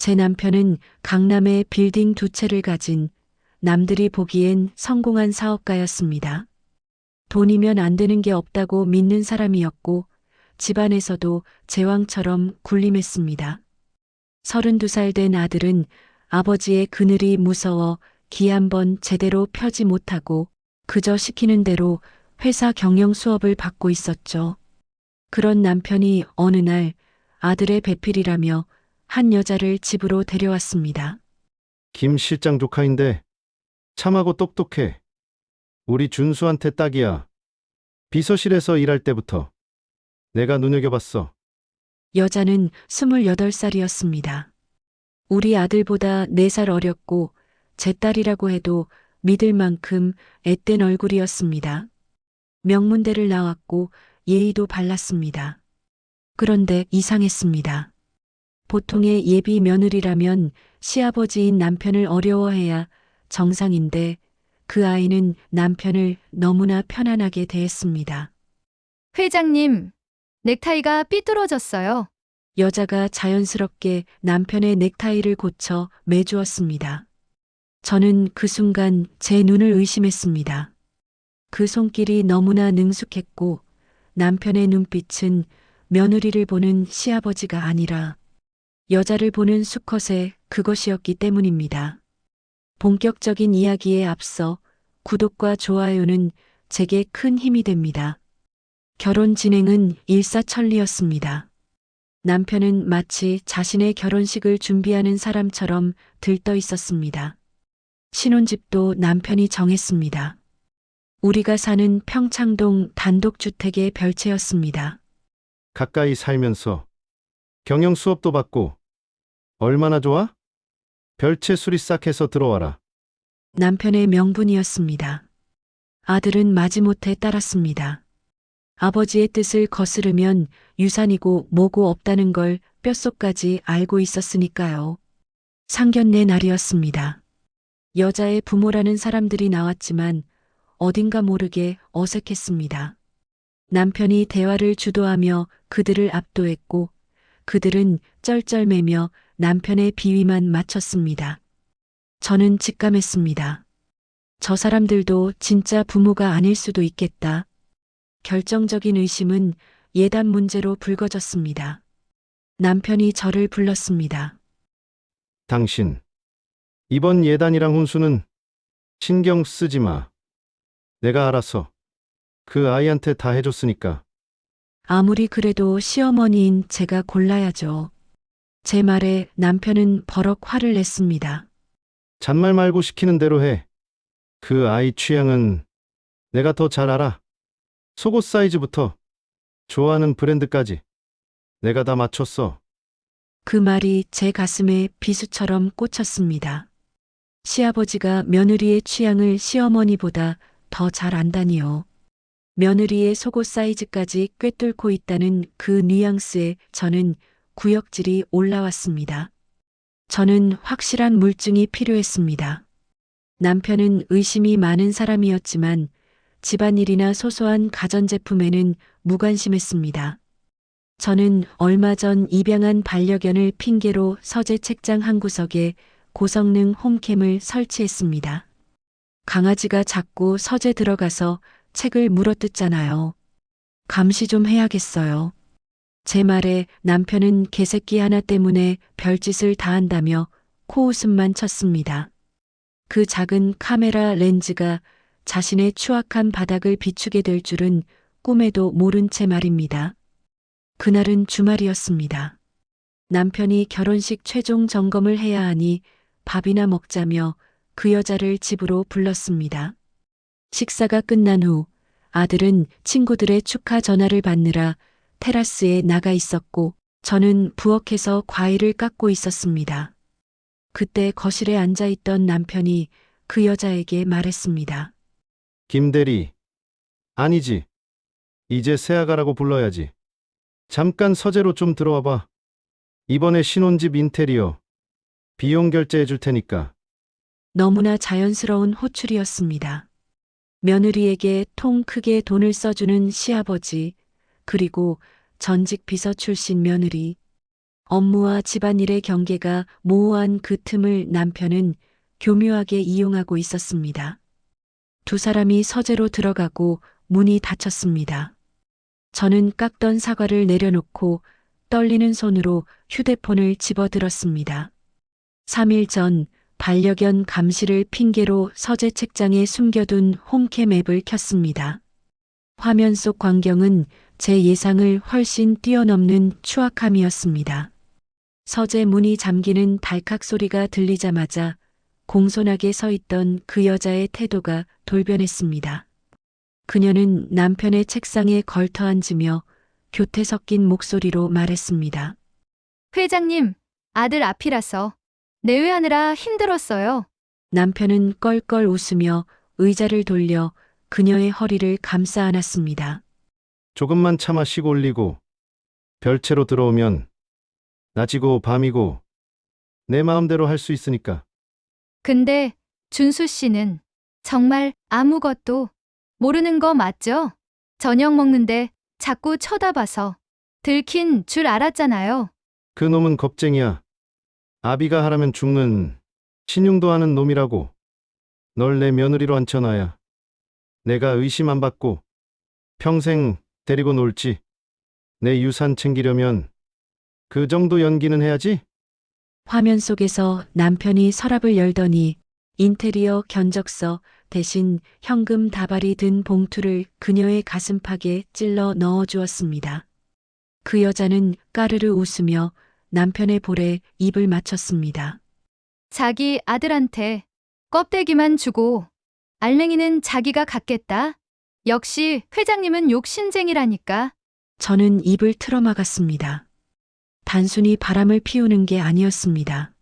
제 남편은 강남에 빌딩 2채를 가진 남들이 보기엔 성공한 사업가였습니다. 돈이면 안 되는 게 없다고 믿는 사람이었고 집안에서도 제왕처럼 군림했습니다. 32살 된 아들은 아버지의 그늘이 무서워 기 한 번 제대로 펴지 못하고 그저 시키는 대로 회사 경영 수업을 받고 있었죠. 그런 남편이 어느 날 아들의 배필이라며 한 여자를 집으로 데려왔습니다. 김 실장 조카인데 참하고 똑똑해. 우리 준수한테 딱이야. 비서실에서 일할 때부터 내가 눈여겨봤어. 여자는 28살이었습니다. 우리 아들보다 4살 어렸고 제 딸이라고 해도 믿을 만큼 앳된 얼굴이었습니다. 명문대를 나왔고 예의도 발랐습니다. 그런데 이상했습니다. 보통의 예비 며느리라면 시아버지인 남편을 어려워해야 정상인데 그 아이는 남편을 너무나 편안하게 대했습니다. 회장님, 넥타이가 삐뚤어졌어요. 여자가 자연스럽게 남편의 넥타이를 고쳐 매주었습니다. 저는 그 순간 제 눈을 의심했습니다. 그 손길이 너무나 능숙했고 남편의 눈빛은 며느리를 보는 시아버지가 아니라 여자를 보는 수컷의 그것이었기 때문입니다. 본격적인 이야기에 앞서 구독과 좋아요는 제게 큰 힘이 됩니다. 결혼 진행은 일사천리였습니다. 남편은 마치 자신의 결혼식을 준비하는 사람처럼 들떠 있었습니다. 신혼집도 남편이 정했습니다. 우리가 사는 평창동 단독주택의 별채였습니다. 가까이 살면서 경영 수업도 받고 얼마나 좋아? 별채 수리 싹 해서 들어와라. 남편의 명분이었습니다. 아들은 마지못해 따랐습니다. 아버지의 뜻을 거스르면 유산이고 뭐고 없다는 걸 뼛속까지 알고 있었으니까요. 상견례 날이었습니다. 여자의 부모라는 사람들이 나왔지만 어딘가 모르게 어색했습니다. 남편이 대화를 주도하며 그들을 압도했고 그들은 쩔쩔매며 남편의 비위만 맞췄습니다. 저는 직감했습니다. 저 사람들도 진짜 부모가 아닐 수도 있겠다. 결정적인 의심은 예단 문제로 불거졌습니다. 남편이 저를 불렀습니다. 당신, 이번 예단이랑 혼수는 신경 쓰지 마. 내가 알아서 그 아이한테 다 해줬으니까. 아무리 그래도 시어머니인 제가 골라야죠. 제 말에 남편은 버럭 화를 냈습니다. 잔말 말고 시키는 대로 해. 그 아이 취향은 내가 더 잘 알아. 속옷 사이즈부터 좋아하는 브랜드까지 내가 다 맞췄어. 그 말이 제 가슴에 비수처럼 꽂혔습니다. 시아버지가 며느리의 취향을 시어머니보다 더 잘 안다니요. 며느리의 속옷 사이즈까지 꿰뚫고 있다는 그 뉘앙스에 저는 구역질이 올라왔습니다. 저는 확실한 물증이 필요했습니다. 남편은 의심이 많은 사람이었지만 집안일이나 소소한 가전제품에는 무관심했습니다. 저는 얼마 전 입양한 반려견을 핑계로 서재 책장 한 구석에 고성능 홈캠을 설치했습니다. 강아지가 자꾸 서재 들어가서 책을 물어뜯잖아요. 감시 좀 해야겠어요. 제 말에 남편은 개새끼 하나 때문에 별짓을 다 한다며 코웃음만 쳤습니다. 그 작은 카메라 렌즈가 자신의 추악한 바닥을 비추게 될 줄은 꿈에도 모른 채 말입니다. 그날은 주말이었습니다. 남편이 결혼식 최종 점검을 해야 하니 밥이나 먹자며 그 여자를 집으로 불렀습니다. 식사가 끝난 후 아들은 친구들의 축하 전화를 받느라 테라스에 나가 있었고 저는 부엌에서 과일을 깎고 있었습니다. 그때 거실에 앉아 있던 남편이 그 여자에게 말했습니다. 김대리. 아니지. 이제 새아가라고 불러야지. 잠깐 서재로 좀 들어와 봐. 이번에 신혼집 인테리어 비용 결제해 줄 테니까. 너무나 자연스러운 호출이었습니다. 며느리에게 통 크게 돈을 써주는 시아버지, 그리고 전직 비서 출신 며느리. 업무와 집안일의 경계가 모호한 그 틈을 남편은 교묘하게 이용하고 있었습니다. 두 사람이 서재로 들어가고 문이 닫혔습니다. 저는 깎던 사과를 내려놓고 떨리는 손으로 휴대폰을 집어들었습니다. 3일 전 반려견 감시를 핑계로 서재 책장에 숨겨둔 홈캠 앱을 켰습니다. 화면 속 광경은 제 예상을 훨씬 뛰어넘는 추악함이었습니다. 서재 문이 잠기는 달칵 소리가 들리자마자 공손하게 서 있던 그 여자의 태도가 돌변했습니다. 그녀는 남편의 책상에 걸터 앉으며 교태 섞인 목소리로 말했습니다. 회장님, 아들 앞이라서 내외하느라 힘들었어요. 남편은 껄껄 웃으며 의자를 돌려 그녀의 허리를 감싸 안았습니다. 조금만 참아 씩 올리고 별채로 들어오면 낮이고 밤이고 내 마음대로 할 수 있으니까. 근데 준수 씨는 정말 아무것도 모르는 거 맞죠? 저녁 먹는데 자꾸 쳐다봐서 들킨 줄 알았잖아요. 그 놈은 겁쟁이야. 아비가 하라면 죽는 신용도 하는 놈이라고. 널 내 며느리로 앉혀놔야 내가 의심 안 받고 평생 데리고 놀지. 내 유산 챙기려면 그 정도 연기는 해야지. 화면 속에서 남편이 서랍을 열더니 인테리어 견적서 대신 현금 다발이 든 봉투를 그녀의 가슴팍에 찔러 넣어 주었습니다. 그 여자는 까르르 웃으며 남편의 볼에 입을 맞췄습니다. 자기 아들한테 껍데기만 주고 알맹이는 자기가 갖겠다. 역시 회장님은 욕심쟁이라니까. 저는 입을 틀어막았습니다. 단순히 바람을 피우는 게 아니었습니다.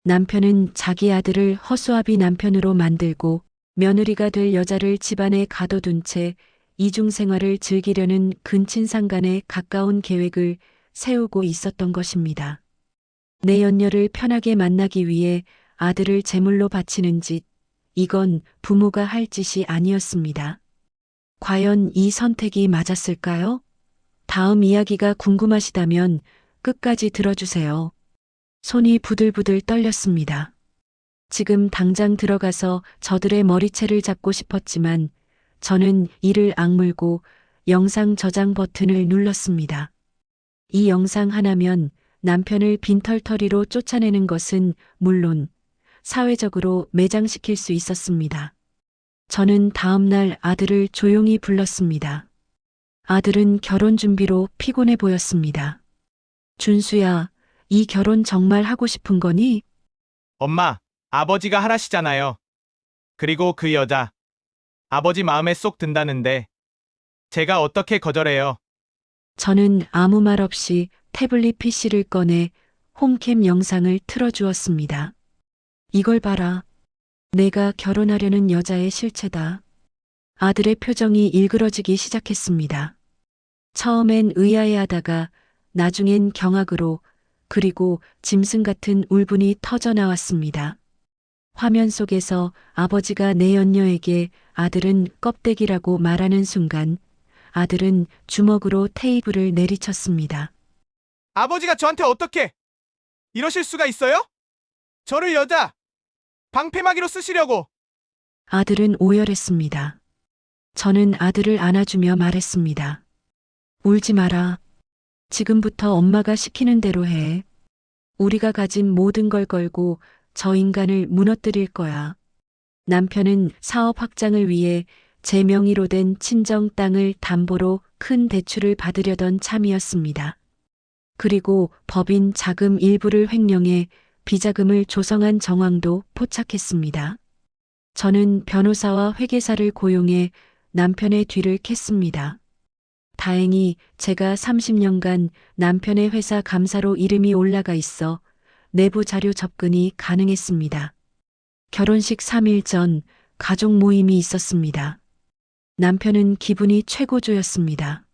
남편은 자기 아들을 허수아비 남편으로 만들고 며느리가 될 여자를 집안에 가둬둔 채 이중생활을 즐기려는 근친상간에 가까운 계획을 세우고 있었던 것입니다. 내 연녀를 편하게 만나기 위해 아들을 제물로 바치는 짓, 이건 부모가 할 짓이 아니었습니다. 과연 이 선택이 맞았을까요? 다음 이야기가 궁금하시다면 끝까지 들어주세요. 손이 부들부들 떨렸습니다. 지금 당장 들어가서 저들의 머리채를 잡고 싶었지만 저는 이를 악물고 영상 저장 버튼을 눌렀습니다. 이 영상 하나면 남편을 빈털터리로 쫓아내는 것은 물론 사회적으로 매장시킬 수 있었습니다. 저는 다음 날 아들을 조용히 불렀습니다. 아들은 결혼 준비로 피곤해 보였습니다. 준수야, 이 결혼 정말 하고 싶은 거니? 엄마, 아버지가 하라시잖아요. 그리고 그 여자, 아버지 마음에 쏙 든다는데 제가 어떻게 거절해요? 저는 아무 말 없이 태블릿 PC를 꺼내 홈캠 영상을 틀어주었습니다. 이걸 봐라. 내가 결혼하려는 여자의 실체다. 아들의 표정이 일그러지기 시작했습니다. 처음엔 의아해하다가 나중엔 경악으로 그리고 짐승 같은 울분이 터져 나왔습니다. 화면 속에서 아버지가 내 연녀에게 아들은 껍데기라고 말하는 순간 아들은 주먹으로 테이블을 내리쳤습니다. 아버지가 저한테 어떻게 이러실 수가 있어요? 저를 여자 방패막이로 쓰시려고. 아들은 오열했습니다. 저는 아들을 안아주며 말했습니다. 울지 마라. 지금부터 엄마가 시키는 대로 해. 우리가 가진 모든 걸 걸고 저 인간을 무너뜨릴 거야. 남편은 사업 확장을 위해 제 명의로 된 친정 땅을 담보로 큰 대출을 받으려던 참이었습니다. 그리고 법인 자금 일부를 횡령해 비자금을 조성한 정황도 포착했습니다. 저는 변호사와 회계사를 고용해 남편의 뒤를 캤습니다. 다행히 제가 30년간 남편의 회사 감사로 이름이 올라가 있어 내부 자료 접근이 가능했습니다. 결혼식 3일 전 가족 모임이 있었습니다. 남편은 기분이 최고조였습니다.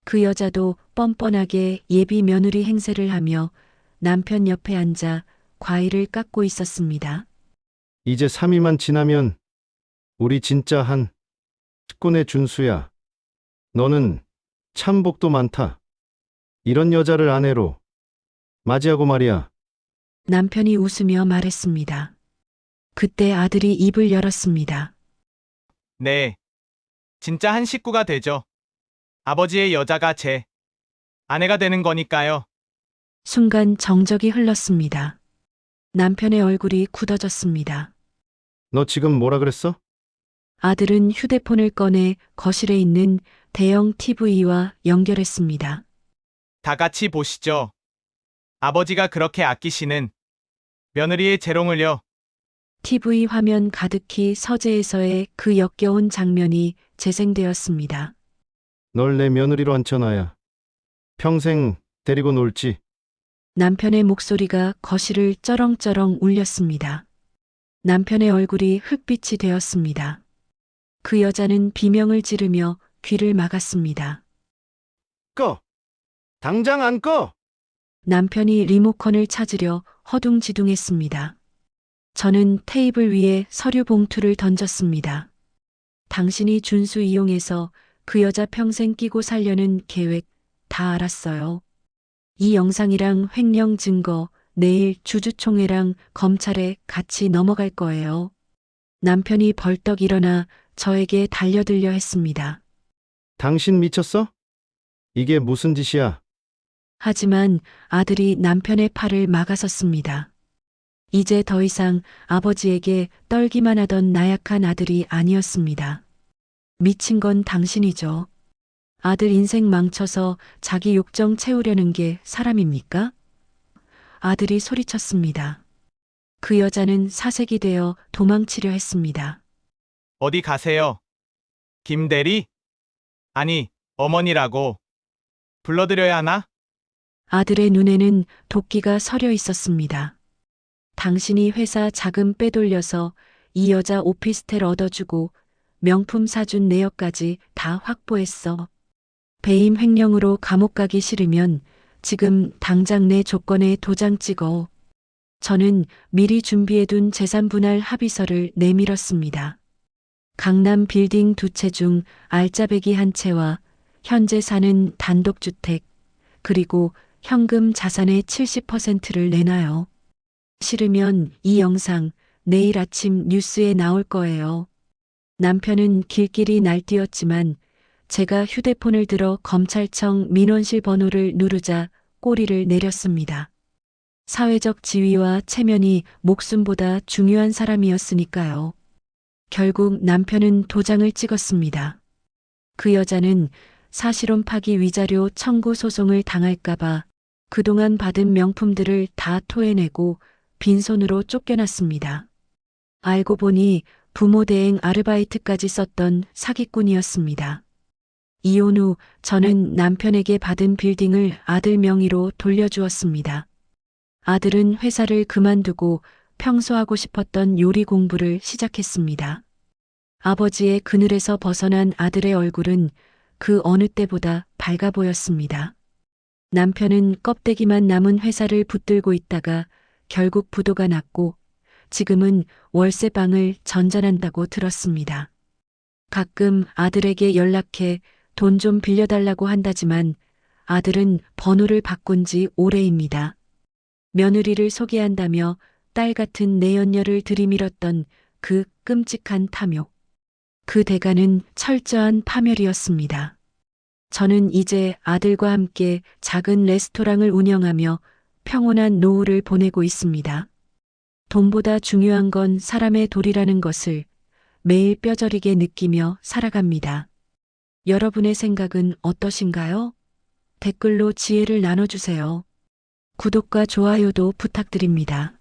그 여자도 뻔뻔하게 예비 며느리 행세를 하며 남편 옆에 앉아 과일을 깎고 있었습니다. 이제 3일만 지나면 우리 진짜 한 식구네 준수야. 너는 참 복도 많다. 이런 여자를 아내로 맞이하고 말이야. 남편이 웃으며 말했습니다. 그때 아들이 입을 열었습니다. 네. 진짜 한 식구가 되죠. 아버지의 여자가 제 아내가 되는 거니까요. 순간 정적이 흘렀습니다. 남편의 얼굴이 굳어졌습니다. 너 지금 뭐라 그랬어? 아들은 휴대폰을 꺼내 거실에 있는 대형 TV와 연결했습니다. 다 같이 보시죠. 아버지가 그렇게 아끼시는 며느리의 재롱을요. TV 화면 가득히 서재에서의 그 역겨운 장면이 재생되었습니다. 널 내 며느리로 앉혀놔야 평생 데리고 놀지. 남편의 목소리가 거실을 쩌렁쩌렁 울렸습니다. 남편의 얼굴이 흙빛이 되었습니다. 그 여자는 비명을 지르며 귀를 막았습니다. 꺼! 당장 안 꺼! 남편이 리모컨을 찾으려 허둥지둥했습니다. 저는 테이블 위에 서류 봉투를 던졌습니다. 당신이 준수 이용해서 그 여자 평생 끼고 살려는 계획 다 알았어요. 이 영상이랑 횡령 증거 내일 주주총회랑 검찰에 같이 넘어갈 거예요. 남편이 벌떡 일어나 저에게 달려들려 했습니다. 당신 미쳤어? 이게 무슨 짓이야? 하지만 아들이 남편의 팔을 막아섰습니다. 이제 더 이상 아버지에게 떨기만 하던 나약한 아들이 아니었습니다. 미친 건 당신이죠. 아들 인생 망쳐서 자기 욕정 채우려는 게 사람입니까? 아들이 소리쳤습니다. 그 여자는 사색이 되어 도망치려 했습니다. 어디 가세요? 김대리? 아니, 어머니라고 불러드려야 하나? 아들의 눈에는 도끼가 서려 있었습니다. 당신이 회사 자금 빼돌려서 이 여자 오피스텔 얻어주고 명품 사준 내역까지 다 확보했어. 배임 횡령으로 감옥 가기 싫으면 지금 당장 내 조건에 도장 찍어. 저는 미리 준비해둔 재산분할 합의서를 내밀었습니다. 강남 빌딩 2채 중 알짜배기 1채와 현재 사는 단독주택, 그리고 현금 자산의 70%를 내놔요. 싫으면 이 영상 내일 아침 뉴스에 나올 거예요. 남편은 길길이 날뛰었지만 제가 휴대폰을 들어 검찰청 민원실 번호를 누르자 꼬리를 내렸습니다. 사회적 지위와 체면이 목숨보다 중요한 사람이었으니까요. 결국 남편은 도장을 찍었습니다. 그 여자는 사실혼 파기 위자료 청구 소송을 당할까봐 그동안 받은 명품들을 다 토해내고 빈손으로 쫓겨났습니다. 알고 보니 부모 대행 아르바이트까지 썼던 사기꾼이었습니다. 이혼 후 저는 남편에게 받은 빌딩을 아들 명의로 돌려주었습니다. 아들은 회사를 그만두고 평소 하고 싶었던 요리 공부를 시작했습니다. 아버지의 그늘에서 벗어난 아들의 얼굴은 그 어느 때보다 밝아 보였습니다. 남편은 껍데기만 남은 회사를 붙들고 있다가 결국 부도가 났고 지금은 월세방을 전전한다고 들었습니다. 가끔 아들에게 연락해 돈 좀 빌려달라고 한다지만 아들은 번호를 바꾼 지 오래입니다. 며느리를 소개한다며 딸 같은 내연녀를 들이밀었던 그 끔찍한 탐욕. 그 대가는 철저한 파멸이었습니다. 저는 이제 아들과 함께 작은 레스토랑을 운영하며 평온한 노후를 보내고 있습니다. 돈보다 중요한 건 사람의 도리라는 것을 매일 뼈저리게 느끼며 살아갑니다. 여러분의 생각은 어떠신가요? 댓글로 지혜를 나눠주세요. 구독과 좋아요도 부탁드립니다.